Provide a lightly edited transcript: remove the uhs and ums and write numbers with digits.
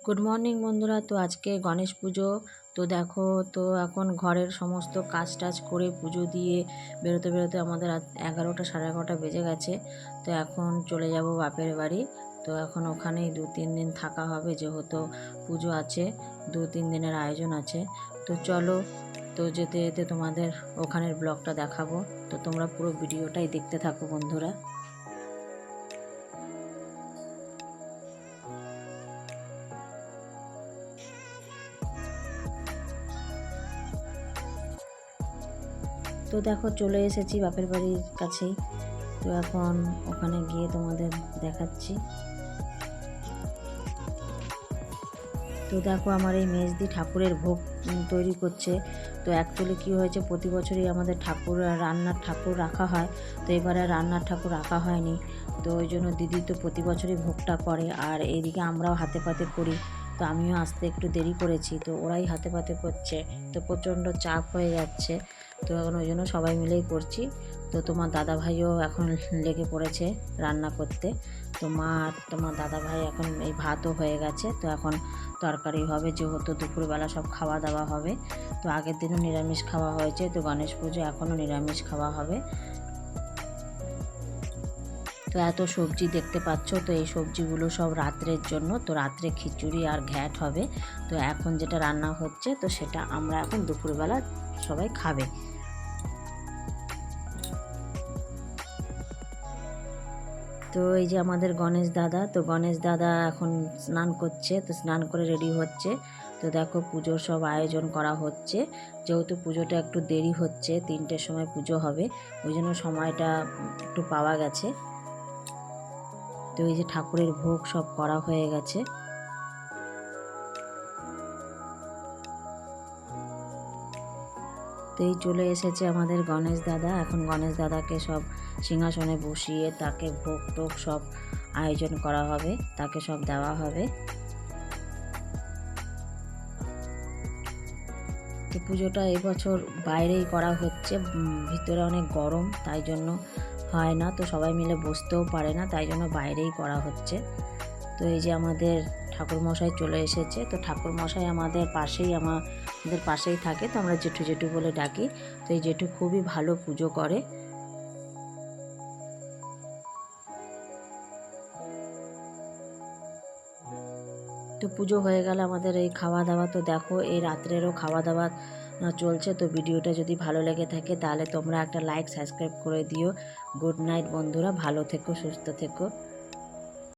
Good morning বন্ধুরা। তো আজকে গণেশ পুজো। তো দেখো, তো এখন ঘরের সমস্ত কাজ টাজ করে পুজো দিয়ে বেরোতে বেরোতে আমাদের 11টা সাড়ে 11টা বেজে গেছে। তো এখন চলে যাব বাপের বাড়ি। তো এখন ওখানেই 2-3 দিন থাকা হবে, যেহেতু পুজো আছে, 2-3 দিনের আয়োজন আছে। তো চলো, তো যেতে যেতে তোমাদের ওখানের ব্লগটা দেখাবো। তো তোমরা পুরো ভিডিওটাই দেখতে থাকো বন্ধুরা। তো দেখো, চলে এসেছি বাপের বাড়ির কাছেই। তো এখন ওখানে গিয়ে তোমাদের দেখাচ্ছি। তো দেখো, আমার এই মেজদি ঠাকুরের ভোগ তৈরি করছে। তো অ্যাকচুয়ালি কী হয়েছে, প্রতি বছরই আমাদের রান্নার ঠাকুর রাখা হয়। তো এবারে রান্নার ঠাকুর রাখা হয়নি। তো ওই জন্য দিদি তো প্রতি বছরই ভোগটা করে, আর এইদিকে আমরাও হাতে পাতে করি। তো আমিও আসতে একটু দেরি করেছি, তো ওরাই হাতে পাতে করছে। তো প্রচণ্ড চাপ হয়ে যাচ্ছে। তো এখন ওই জন্য সবাই মিলেই করছি। তো তোমার দাদা ভাইও এখন লেগে পড়েছে রান্না করতে। তো মা আর তোমার দাদা ভাই এখন এই ভাতও হয়ে গেছে। তো এখন তরকারি হবে, যেহেতু দুপুরবেলা সব খাওয়া দাওয়া হবে। তো আগের দিনও নিরামিষ খাওয়া হয়েছে, তো গণেশ পুজো এখনও নিরামিষ খাওয়া হবে। তো এত সবজি দেখতে পাচ্ছ, তো এই সবজিগুলো সব রাত্রের জন্য। তো রাত্রে খিচুড়ি আর ঘ্যাট হবে। তো এখন যেটা রান্না হচ্ছে, তো সেটা আমরা এখন দুপুরবেলা সবাই খাবে। তো এই যে আমাদের গণেশ দাদা, তো গণেশ দাদা এখন স্নান করছে। তো স্নান করে রেডি হচ্ছে। তো দেখো, পুজোর সব আয়োজন করা হচ্ছে। যেহেতু পুজোটা একটু দেরি হচ্ছে, 3টের সময় পুজো হবে, ওই জন্য সময়টা একটু পাওয়া গেছে। তো এই যে ঠাকুরের ভোগ সব করা হয়ে গেছে। তো এই চলে এসেছে আমাদের গণেশ দাদা। এখন গণেশ দাদাকে সব সিংহাসনে বসিয়ে তাকে ভোগ টোগ সব আয়োজন করা হবে, তাকে সব দেওয়া হবে। তো পুজোটা এবছর বাইরেই করা হচ্ছে, ভিতরে অনেক গরম, তাই জন্য হয় না। তো সবাই মিলে বসতেও পারে না, তাই জন্য বাইরেই করা হচ্ছে। তো এই যে আমাদের ঠাকুরমশাই চলে এসেছে। তো ঠাকুরমশাই আমাদের পাশেই থাকে। তো আমরা জেঠু জেঠু বলে ডাকি। তো এই জেঠু খুবই ভালো পুজো করে। তো পুজো হয়ে গেল আমাদের এই খাওয়া দাওয়া। তো দেখো, এই রাত্রেরও খাওয়া দাওয়া চলছে। তো ভিডিওটা যদি ভালো লেগে থাকে তাহলে তোমরা একটা লাইক সাবস্ক্রাইব করে দিও। গুড নাইট বন্ধুরা, ভালো থেকো, সুস্থ থেকো।